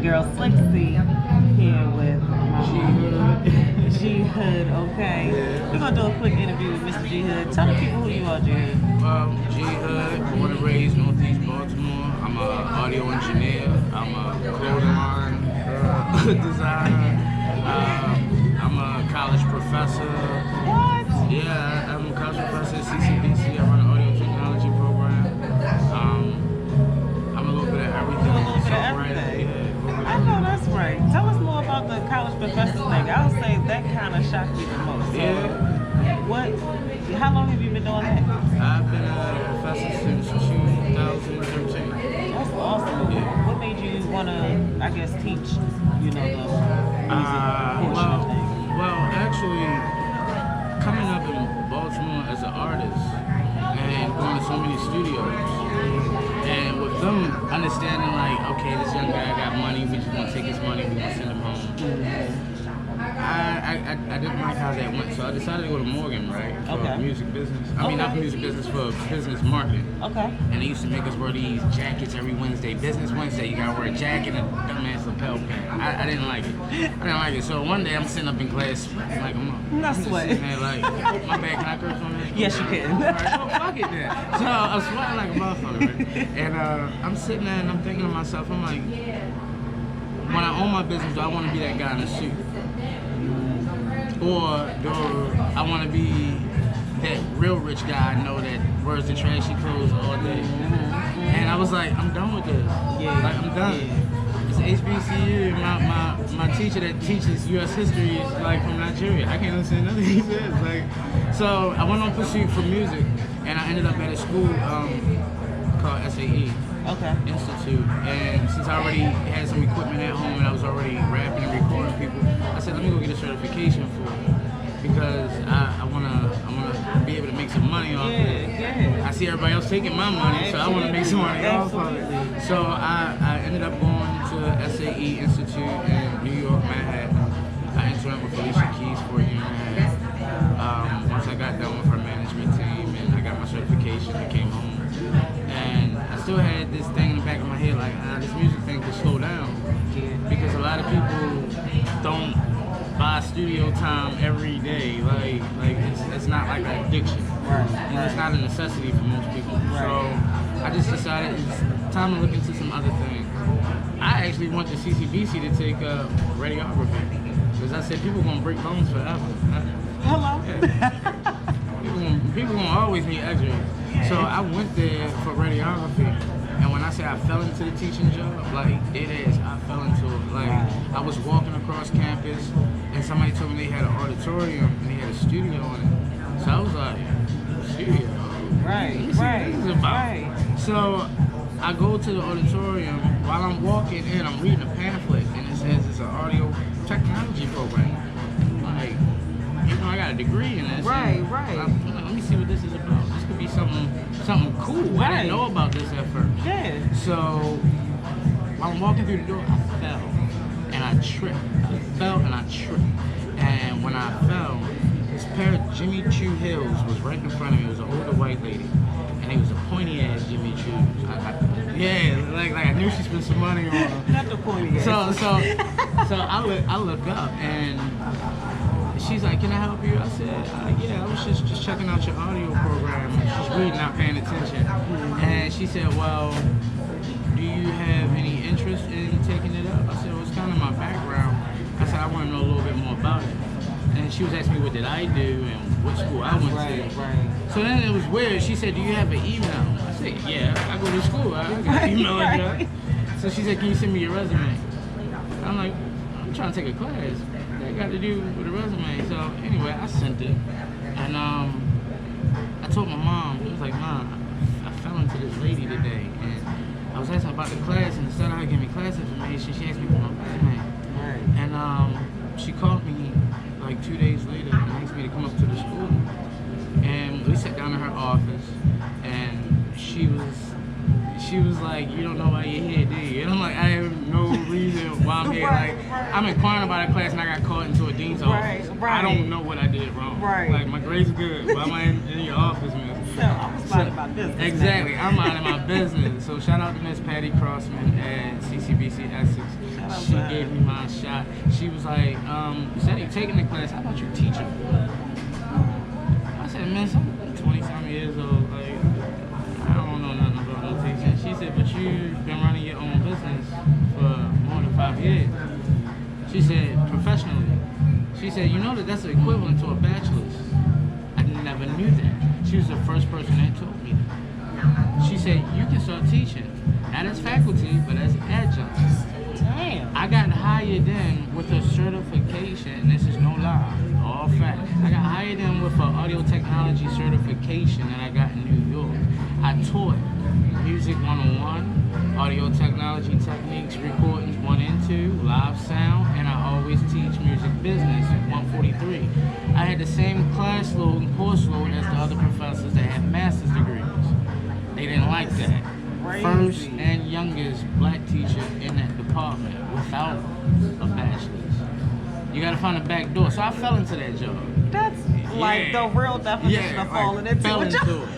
girl SlickCie here with G Hood, okay? Yeah. We're gonna do a quick interview with Mr. G Hood. Tell the people who you are, G Hood. G Hood, born and raised Northeast Baltimore. I'm an audio engineer. I'm a clothing line designer. I'm a college professor. What? Yeah, I'm a college professor at CCBC. I run an audio technology program. I'm a little bit of everything. A little bit of everything. I know that's right. Tell us more about the college professor thing. I would say that kind of shocked me the most. So how long have you been doing that? I've been a professor since 2013. That's awesome. Yeah. What made you want to, I guess, teach, the music portion of things? Well, actually, coming up in Baltimore as an artist and going to so many studios, and with them understanding like, okay, this young guy got money, we just want to take his money, we want to send him home. I didn't like how that went, so I decided to go to Morgan, right, for music business. I mean, not for music business, for business marketing. Okay. And they used to make us wear these jackets every Wednesday. Business Wednesday, you gotta wear a jacket and a dumbass lapel pin. I didn't like it. I didn't like it. So one day I'm sitting up in class sweating like Not sweating. Like, my bad, can I curse on that? Yes, you can. Alright, well, fuck it then. So I'm sweating like a motherfucker, right? And I'm sitting there and I'm thinking to myself, I'm like, when I own my business, do I want to be that guy in the suit? Or do I want to be that real rich guy I know that wears the trashy clothes all day? And I was like, I'm done with this. Yeah. Like, I'm done. Yeah. It's HBCU. My teacher that teaches U.S. history is like from Nigeria. I can't understand nothing he says. Like, so I went on pursuit for music, and I ended up at a school called SAE. Institute, and since I already had some equipment at home and I was already rapping and recording people, I said, let me go get a certification for it because I wanna be able to make some money off of it. Yeah. I see everybody else taking my money, so I want to make some money off of it. So I ended up going to SAE Institute in New York, Manhattan. I interned with Alicia Keys for a year and a half. Once I got done with her management team and I got my certification, I came home. And I still had this thing in the back of my head, like, this music thing could slow down. Because a lot of people don't buy studio time every day. Like it's not like an addiction. And it's not a necessity for most people. So I just decided it's time to look into some other things. I actually went to CCBC to take radiography. Because I said people gonna break bones forever. Hello? Yeah. People gonna always need x-rays. So I went there for radiography, and when I say I fell into the teaching job, like dead ass, I fell into it. Like I was walking across campus, and somebody told me they had an auditorium and they had a studio in it. So I was like, studio? Right. So I go to the auditorium. While I'm walking in, I'm reading a pamphlet, and it says it's an audio technology program. Like, I got a degree in this. Right. Let me see what this is about. This could be something cool. I didn't know about this at first. Yeah. So while I'm walking through the door, I fell and I tripped. And when I fell, this pair of Jimmy Choo heels was right in front of me. It was an older white lady, and it was a pointy ass Jimmy Choo. Like I knew she spent some money on them. Not the pointy ass. So I look up and she's like, can I help you? I said, yeah, I was just checking out your audio program. She's really not paying attention. And she said, well, do you have any interest in taking it up? I said, well, it's kind of my background. I said, I want to know a little bit more about it. And she was asking me what did I do and what school I went to. Right. So then it was weird. She said, do you have an email? I said, yeah, I go to school. I got an email address. So she said, can you send me your resume? I'm like, I'm trying to take a class. Got to do with a resume. So anyway, I sent it, and I told my mom. It was like, Mom, I fell into this lady today, and I was asking about the class, and instead of her giving me class information, she asked me for my resume. And she called me like 2 days later and asked me to come up to the school, and we sat down in her office, and she was like, you don't know why you're here, do you? And I'm like, I have no reason why I'm here. Like, I'm inquiring about a class and I got called into a dean's office. I don't know what I did wrong. Like, my grade's good. Why am I in your office, man? said, I was minding my business. Exactly, I'm minding my business. So shout out to Miss Patty Crossman at CCBC Essex. She gave me my shot. She was like, instead of taking the class, how about you teach them? I said, man, I'm 20-some years old. Like, I don't know nothing about no teaching. She said, but you've been running your own business for more than 5 years. She said, professionally. She said, you know that's equivalent to a bachelor's. I never knew that. She was the first person that told me that. She said, you can start teaching. Not as faculty, but as adjuncts. Damn. I got hired in with a certification. This is no lie, all fact. I got hired in with an audio technology certification that I got in New York. I taught Music 101, audio technology techniques, recordings 1 and 2, live sound, and I always teach music business 143. I had the same class load and course load as the other professors that had master's degrees. They didn't like that. Crazy. First and youngest black teacher in that department without a bachelor's. You gotta find a back door. So I fell into that job. That's like the real definition of falling into a job.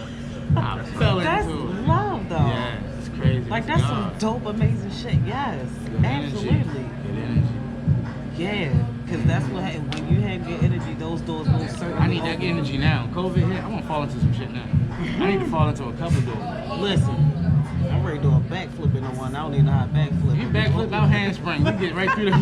I fell That's into it. love, though. Yeah, it's crazy. Like, that's some dope, amazing shit. Yes, Good absolutely. energy. Good energy. Yeah, because that's what happens. When you have good energy, those doors will certainly I need that energy now. COVID hit, I'm gonna fall into some shit now. I need to fall into a couple doors. Listen, I'm ready to do a backflip in the one. I don't even know how to backflip. You backflip out handspring. We get right through the.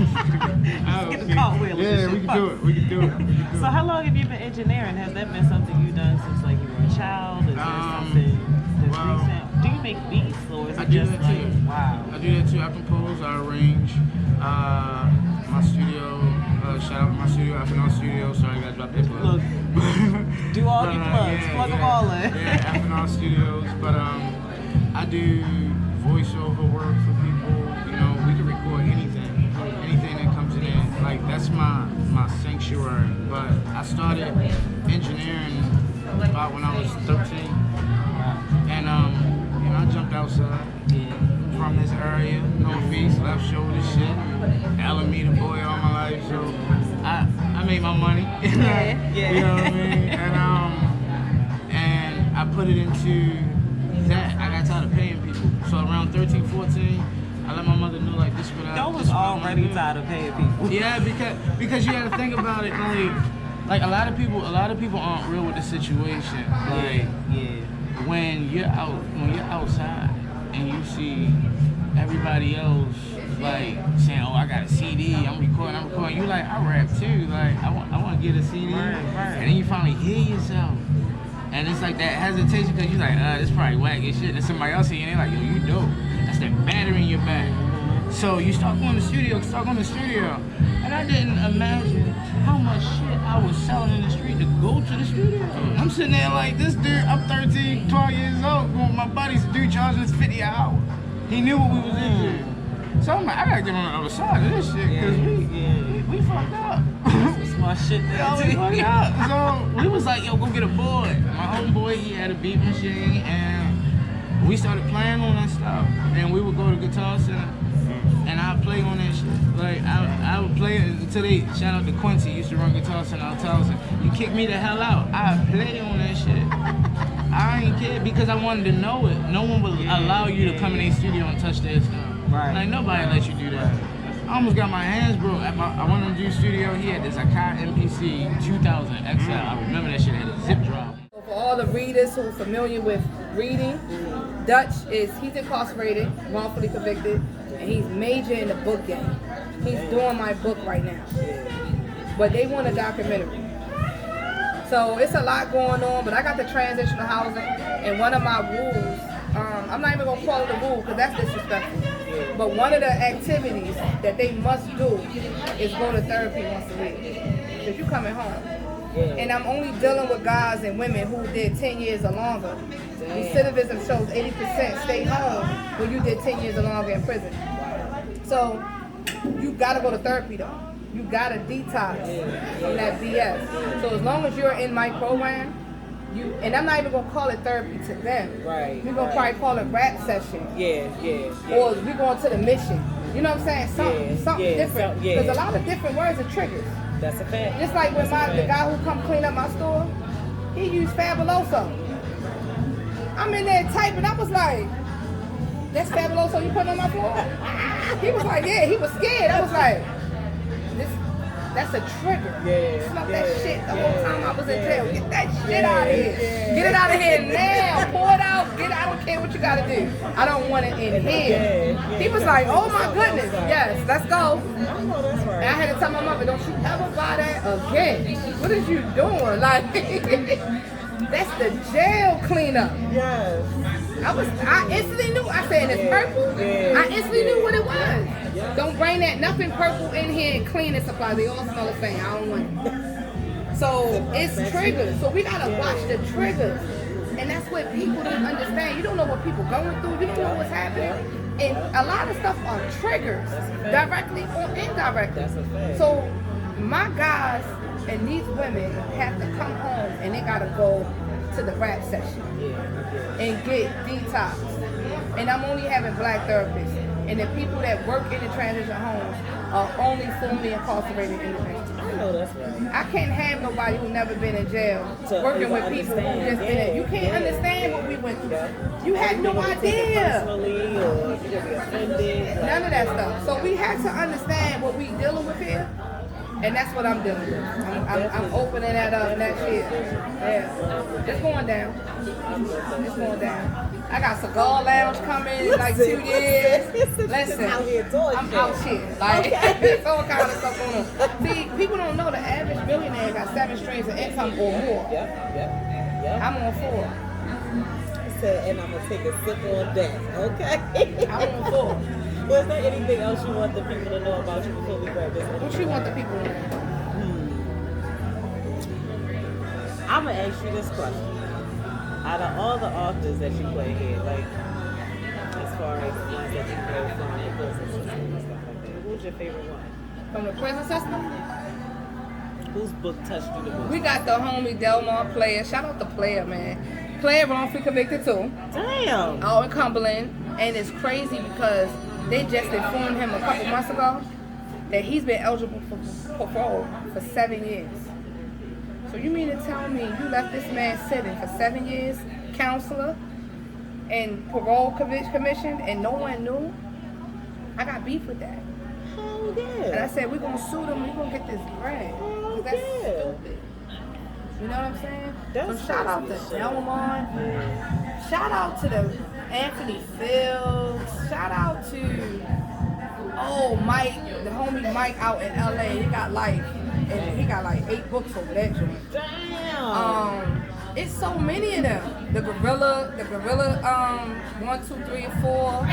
Get the cartwheel. Yeah, we can do it. We can do it. So how long have you been engineering? Has that been something you've done since like you were a child? Is there something that's recent? Do you make beats or is it just like, wow? I do that too. I compose, I arrange. My studio, shout out to my studio, Afternoon Studio. Sorry, I gotta drop that plug. Look, do all your plugs, plug them all in. Yeah, Afternoon Studios. But I do voiceover work for people. You know, we can record anything that comes in. Like that's my sanctuary. But I started engineering about when I was 13, and you know I jumped outside. From this area, Northeast, left shoulder shit, Alameda boy all my life, so I made my money. Yeah. You know what I mean? And I put it into that. I got tired of paying people. So around 13, 14, I let my mother know like this what I Y'all was already tired of paying people. Yeah, because you gotta think about it, like a lot of people aren't real with the situation. Like when you're outside and you see everybody else like saying, "Oh, I got a CD, I'm recording." You like, I rap too. Like, I want to get a CD, right. And then you finally hear yourself, and it's like that hesitation because you're like, this probably whack as shit. And somebody else hearing it, like, yo, you dope. That's that battery in your back. So you start going to the studio, and I didn't imagine how much shit I was selling in the street to go to the studio. I'm sitting there like, this dude, I'm 13, 12 years old, going with my buddies, dude charging us $50 an hour. He knew what we was into. So I'm like, I gotta get on the other side of this shit, because we fucked up. Some smart shit there We fucked up. So we was like, yo, go get a board. My homeboy, he had a beat machine, and we started playing on that stuff. And we would go to Guitar Center, and I'd play on that shit. Like, I would play it until they, shout out to Quincy, used to run Guitar Center out Towson. You kick me the hell out. I'd play on that shit. I ain't care because I wanted to know it. No one would allow you to come in a studio and touch their stuff. Right. Like, nobody let you do that. I almost got my hands broke. I went to do studio. He had this Akai MPC 2000 XL. I remember that shit had a zip drive. For all the readers who are familiar with reading, Dutch he's incarcerated, wrongfully convicted, and he's majoring in the book game. He's doing my book right now. But they want a documentary. So it's a lot going on, but I got the transitional housing, and one of my rules, I'm not even gonna call it a rule because that's disrespectful, but one of the activities that they must do is go to therapy once a week, because you coming home. And I'm only dealing with guys and women who did 10 years or longer. Recidivism shows 80% stay home when you did 10 years or longer in prison. So you gotta go to therapy though. You gotta detox from that BS. So as long as you're in my program, and I'm not even gonna call it therapy to them. Right. We're gonna probably call it rap session. Or we going to the mission. You know what I'm saying? Something different. Because a lot of different words are triggers. That's a fact. Just like when the guy who come clean up my store, he used Fabuloso. I'm in there typing. I was like, that's Fabuloso you putting on my floor? He was like, yeah, he was scared. I was like, that's a trigger. Yeah. Snuff that shit the whole time I was in jail. Get that shit out of here. Get it out of here now. Pour it out. Get it. I don't care what you gotta do. I don't want it in here. He was like, oh my goodness. Yes, let's go. I know that's right. And I had to tell my mother, don't you ever buy that again. What is you doing? Like, that's the jail cleanup. Yes. I instantly knew. I said, it's purple. Yeah. I instantly knew what it was. Don't bring that nothing purple in here and cleaning supplies. They all smell the same. I don't want it. So it's triggers. So we gotta watch the triggers. And that's what people don't understand. You don't know what people going through. You don't know what's happening. And a lot of stuff are triggers, directly or indirectly. That's a fact. So my guys and these women have to come home and they gotta go to the rap session and get detox. And I'm only having black therapists. And the people that work in the transition homes are only formerly incarcerated individuals. I know that's right. I can't have nobody who never been in jail To working with people who just been in. You can't understand what we went through. You had no idea. Personally, or you're gonna be offended. None of that stuff. So we have to understand what we dealing with here. And that's what I'm dealing with. I'm opening that up, that shit. Yeah. It's going down. It's going down. I got Cigar Lounge coming in like 2 years. Listen, out here doing I'm shit. out here. Like, it's all kind of stuff going on. See, people don't know the average millionaire got 7 streams of income or more. Yep. I'm on 4. And I'm gonna take a sip on that. Okay. I'm on 4. Was there anything else you want the people to know about you before we grab this? What you want the people to know? I'm gonna ask you this question. Out of all the authors that you play here, like as far as the ones that you know from the prison system and stuff like that, who's your favorite one? From the prison system? Whose book touched you the most? We got the homie Delmar Player. Shout out to Player, man. Player wrongfully convicted too. Damn. Out in Cumberland. And it's crazy because they just informed him a couple months ago that he's been eligible for parole for 7 years. So you mean to tell me you left this man sitting for 7 years, counselor, and parole commission, and no one knew? I got beef with that. Oh yeah. And I said, we're going to sue them, we're going to get this bread. Oh, That's yeah. stupid. You know what I'm saying? That's So shout out to Delmar. Shout out to the Anthony Fields. Shout out to Mike, the homie Mike out in LA. He got like 8 books over that joint. Damn. It's so many of them. The gorilla 1, 2, 3, and 4.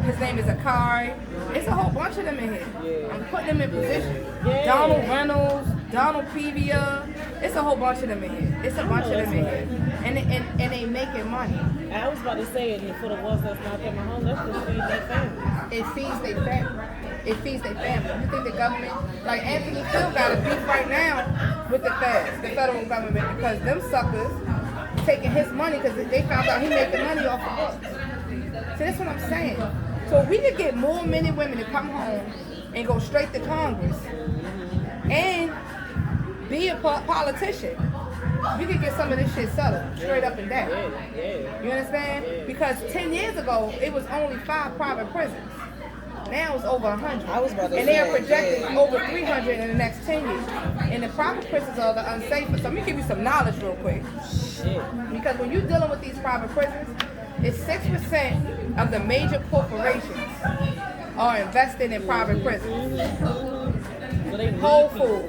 His name is Akari. It's a whole bunch of them in here. Yeah. I'm putting them in position. Yeah. Donald Reynolds, Donald Pevia. It's a whole bunch of them in here. It's a bunch of them in here. And they making money. I was about to say it for the ones that's not coming home, let's just feed their family. It feeds their family. It feeds their family. You think the government, like Anthony Phil got a beef right now with the feds, the federal government, because them suckers taking his money because they found out he making money off the books. So that's what I'm saying. So we could get more men and women to come home and go straight to Congress and be a politician. We could get some of this shit settled, straight up and down. Yeah. You understand? Because 10 years ago, it was only 5 private prisons. Now it's over 100. I was about to and they are say, projecting over 300 in the next 10 years. And the private prisons are the unsafest. So let me give you some knowledge real quick. Shit. Because when you're dealing with these private prisons, it's 6% of the major corporations are invested in private prisons. So they Whole need people.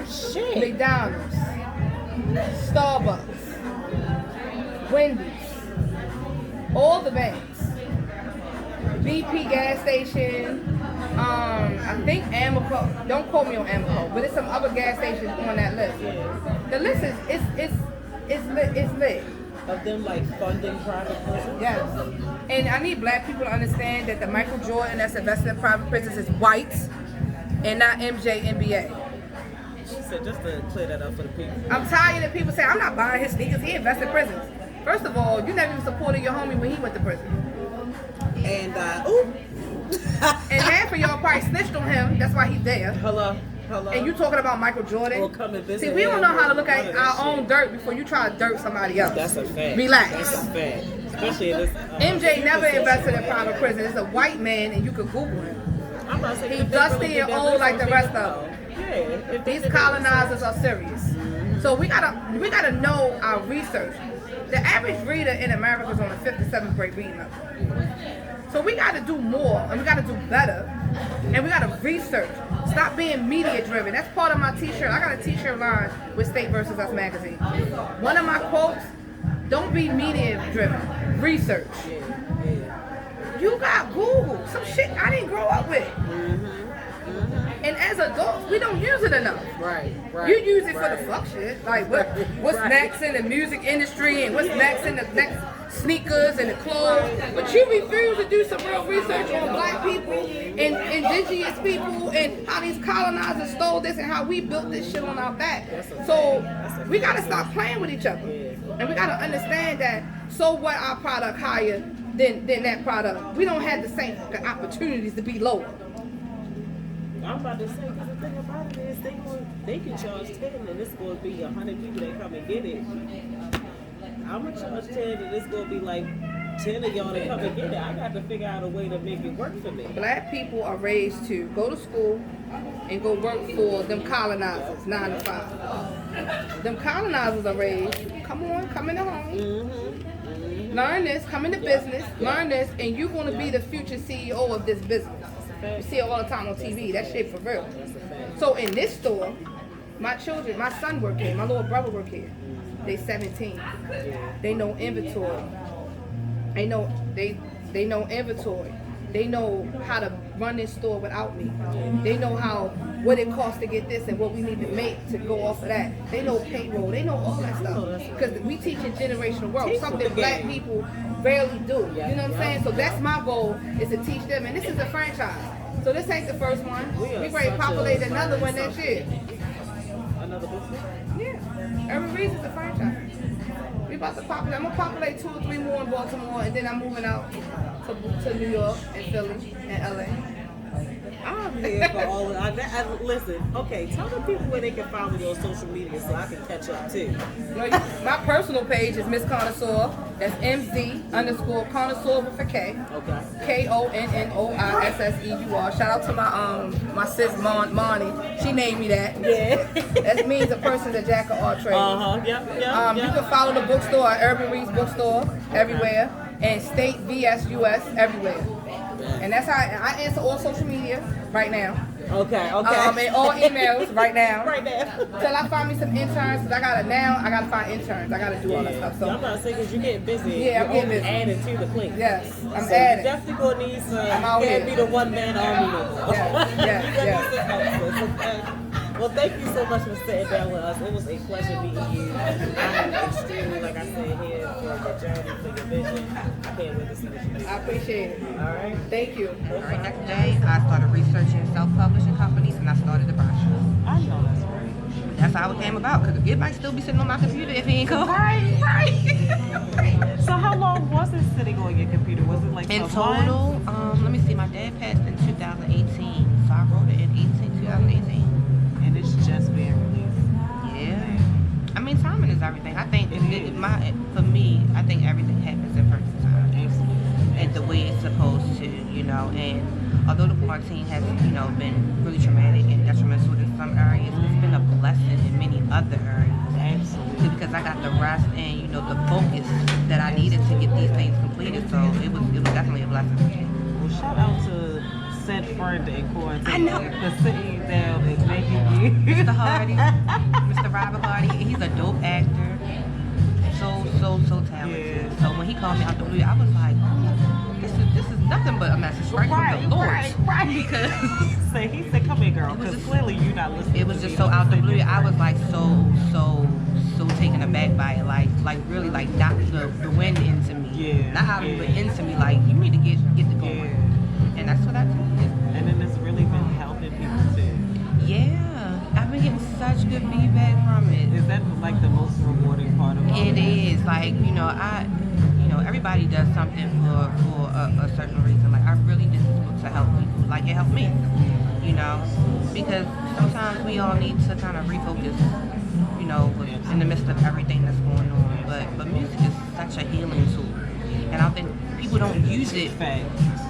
Foods, Shit. McDonald's, Starbucks, Wendy's, all the banks, BP gas station, I think Amoco, don't quote me on Amoco, but it's some other gas stations on that list. The list is lit. Of them like funding private prisons? Yes. And I need black people to understand that the Michael Jordan that's invested in private prisons is white and not MJ NBA. She said just to clear that up for the people. I'm tired of people saying, I'm not buying his sneakers, he invested in prisons. First of all, you never even supported your homie when he went to prison. And And half of y'all probably snitched on him, that's why he's there. hello. Hello? And you talking about Michael Jordan? Or come and visit See, we don't him know how to or look at none of our that own shit. dirt before you try to dirt somebody else. That's a fact. Relax. That's a fact. Especially in this. MJ never invested in private prison. It's a white man, and you could Google him. I'm about to say, He's if they dusty really and did that old like the research, rest of them. Yeah. If they These did that colonizers are serious. So we gotta know our research. The average reader in America is on a 5th to 7th grade reading level. So we gotta do more, and we gotta do better, and we gotta research. Stop being media driven. That's part of my t-shirt. I got a t-shirt line with State vs. Us magazine. One of my quotes, don't be media driven. Research. You got Google. Some shit I didn't grow up with. And as adults, we don't use it enough. Right. You use it for the fuck shit. Like what's next in the music industry and what's next in the next sneakers and the clothes. But you refuse to do some real research on black people and indigenous people and how these colonizers stole this and how we built this shit on our back. So we gotta stop playing with each other. And we gotta understand that so what our product higher than that product. We don't have the same opportunities to be lower. I'm about to say, because the thing about it is, they can charge 10 and it's going to be 100 people that come and get it. I'm going to charge 10 and it's going to be like 10 of y'all that come and get it. I got to figure out a way to make it work for me. Black people are raised to go to school and go work for them colonizers, 9 to 5. Them colonizers are raised, come in the home. Learn this, come into business, learn this, and you're going to be the future CEO of this business. You see it all the time on TV. That shit for real. So in this store, my son work here, my little brother work here. They 17. They know inventory. They know inventory. They know how to run this store without me. They know what it costs to get this and what we need to make to go off of that. They know payroll. They know all that stuff. Because we teach in generational wealth, something black people rarely do. You know what I'm saying? So that's my goal, is to teach them. And this is a franchise. So this ain't the first one. We ready to populate another one next year. Another business? Yeah. Every reason's a franchise. We about to populate. I'm gonna populate 2 or 3 more in Baltimore, and then I'm moving out to New York and Philly and LA. I'm here for all of that. Listen, okay, tell the people where they can follow you on social media so I can catch up too. My personal page is Miss Connoisseur. That's MZ_Connoisseur with a K. Okay. KONNOISSEUR. Shout out to my sis Monty. She named me that. Yeah. That means a person that jack of all trades. Yeah. You can follow the bookstore at Urban Reed's Bookstore everywhere, and State VSUS everywhere. And that's how I answer all social media right now. Okay. And all emails right now. Right now. Till I find me some interns, because I gotta find interns. I gotta do all that stuff. So I'm about to say, because you're getting busy. Yeah, I'm getting busy. Adding to the plate. yes, I'm So adding. you definitely gonna need some. I'm out Can't here. be the one man army no more. Yes. Well, thank you so much for sitting down with us. It was a pleasure meeting you. I'm extremely, like I said, here for your journey, for your vision. I can't wait to see what you do. I appreciate it. All right. Thank you. All right, next day, I started researching self-publishing companies, and I started the brochure. I know that's right. That's how it came about, because it might still be sitting on my computer if it ain't come. Right. So how long was it sitting on your computer? Was it like In some total, months? let me see, my dad passed in 2018, so I wrote it in 2018. And it's just being released. Yeah. I mean, timing is everything. I think, for me, I think everything happens in perfect time. Absolutely. And the way it's supposed to, and although the quarantine has, been really traumatic and detrimental in some areas, it's been a blessing in many other areas. Absolutely. Because I got the rest and, the focus that I needed to get these things completed, so it was definitely a blessing. Well, shout out to said friend in quarantine. I know. For sitting down and making you. Mr. Hardy, Mr. Robert Hardy, he's a dope actor. So talented. Yeah. So when he called me out the blue, I was like, this is nothing but a message from the Lord. Right. Because he said, come here, girl, because clearly you're not listening. it was just so out the blue. I was like so taken aback by it, like really like knocked the wind into me. Yeah. Not out of it, but into me. Like, you need to get the going. Yeah. And that's what I did. And then it's really been helping people too. Yeah, I've been getting such good feedback from it. Is that like the most rewarding part of It is like, everybody does something for a certain reason. Like, I really did this book to help people. Like, it helped me. you know, because sometimes we all need to kind of refocus, you know, in the midst of everything that's going on. But music is such a healing tool, and I think people don't use it.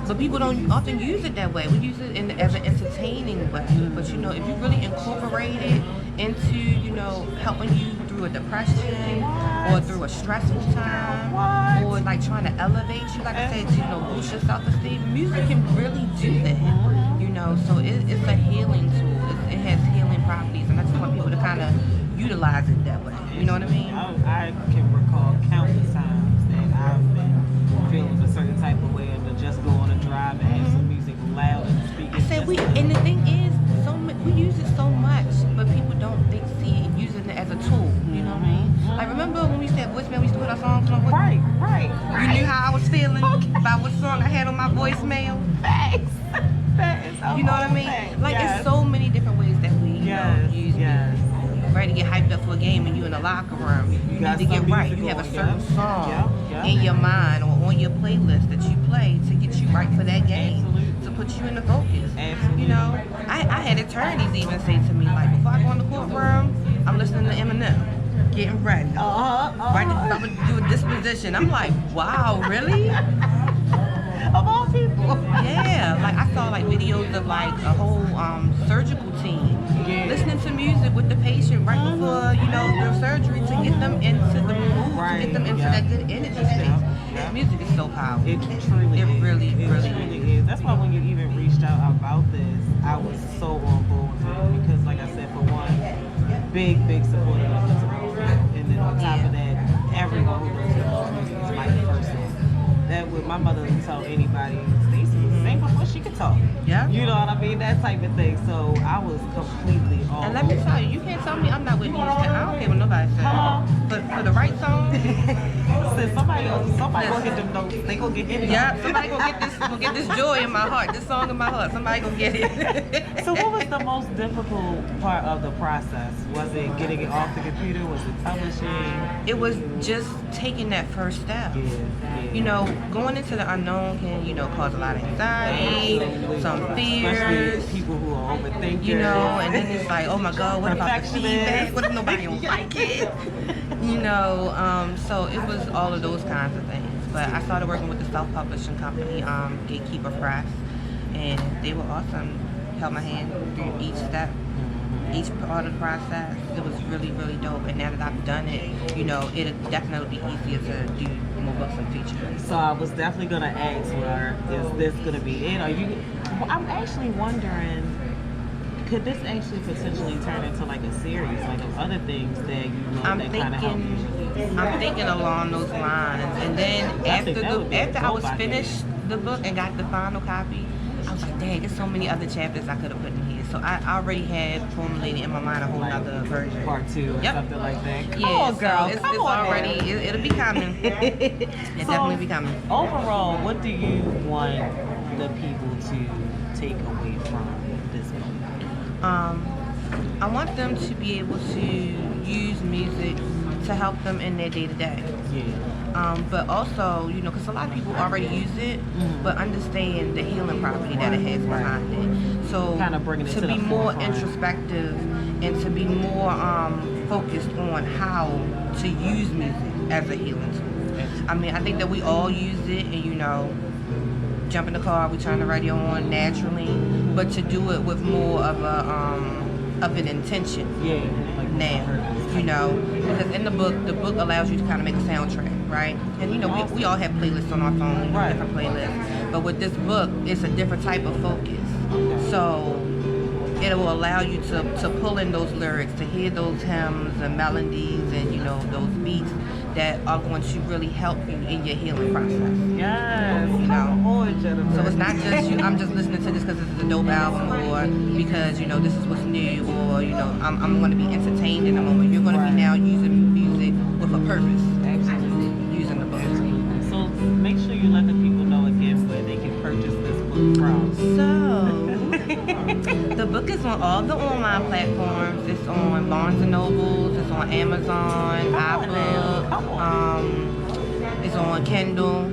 But people don't often use it that way. We use it as an entertaining way. But you know, if you really incorporate it into, you know, helping you through a depression or through a stressful time or like trying to elevate you, like I said, to, you know, boost your self-esteem, music can really do that. You know, so it's a healing tool. It has healing properties, and I just want people to kind of utilize it that way. You know what I mean? I can recall countless times that I've been feeling a certain type of way, and to just go on a drive and have some music loud and speak. I said and the thing is, we use it so much, but people don't see it using it as a tool. You know what I mean? Like, remember when we used to have voicemail, we used to put our songs on voicemail? Right. You knew how I was feeling about what song I had on my voicemail? Facts. You know what I mean? Like, it's so many different ways that we use music. Ready to get hyped up for a game and you in the locker room. You need to get right. You have a certain song in your mind or on your playlist that you play to get you right for that game. To put you in the focus. Absolutely. You know, I had attorneys even say to me, like, before I go in the courtroom, I'm listening to Eminem, getting ready. Right, I'm gonna do a disposition. I'm like, wow, really? Of all people. Yeah, like I saw like videos of like a whole surgical team listening to music with the patient right before, you know, their surgery to get them into the mood, to get them into that good energy space. Music is so powerful. It truly is. Really is. That's why when you even reached out about this, I was so on board with it because, like I said, for one, big supporter of the music, and then on top of that, everyone who listens to music is my person. That would my mother would tell anybody, Stacey was sing before she could talk. Yeah. You know what I mean? That type of thing. So I was completely on. And let me tell you, you can't tell me I'm not with music. I don't care what nobody says. For the right song. Said somebody gonna get them notes. They gonna get it. Yeah, somebody gonna get this joy in my heart, this song in my heart. Somebody gonna get it. So what was the most difficult part of the process? Was it getting it off the computer? Was it publishing? It was just taking that first step. Yeah. You know, going into the unknown can, you know, cause a lot of anxiety, Absolutely. some fears. Especially people who are overthinking. You know, and then it's like, oh my God, what about the feedback? What if nobody will like it? You know, so it was all of those kinds of things. But I started working with the self-publishing company, Gatekeeper Press, and they were awesome. Held my hand through each step, each part of the process. It was really dope. And now that I've done it, you know, it'll definitely be easier to do more books and features. So I was definitely gonna ask her, is this gonna be it? I'm actually wondering, could this actually potentially turn into like a series, like of other things that you know that kind of help you? I'm thinking along those lines, and then after I was finished the book and got the final copy, I was like, dang, there's so many other chapters I could have put in here. So I already had formulated in my mind a whole other version. Part 2 or something like that. Come on, girl. So it's already, it'll be coming. It'll definitely be coming. Overall, what do you want the people to take away from this book? I want them to be able to use music to help them in their day-to-day. Yeah. But also, you know, because a lot of people already use it, but understand the healing property that it has behind it. So kind of bringing it to be the more forefront. introspective and to be more focused on how to use music as a healing tool. I mean, I think that we all use it, and you know, jump in the car, we turn the radio on naturally, but to do it with more of an intention. Yeah. Now, you know, because in the book allows you to kind of make a soundtrack, right? And you know, we all have playlists on our phone, you know, different playlists. But with this book, it's a different type of focus. So it will allow you to pull in those lyrics, to hear those hymns and melodies and, you know, those beats that are going to really help you in your healing process. Yes. You know, Jennifer. so it's not just I'm just listening to this because this is a dope album, or because, you know, this is what's new, or, you know, I'm going to be entertained in a moment. You're going to be now using music with a purpose. Absolutely. Using the book. Absolutely. So make sure you let the people know again where they can purchase this book from. So the book is on all the online platforms. It's on Barnes and Nobles. It's on Amazon, iBook. It's on Kindle.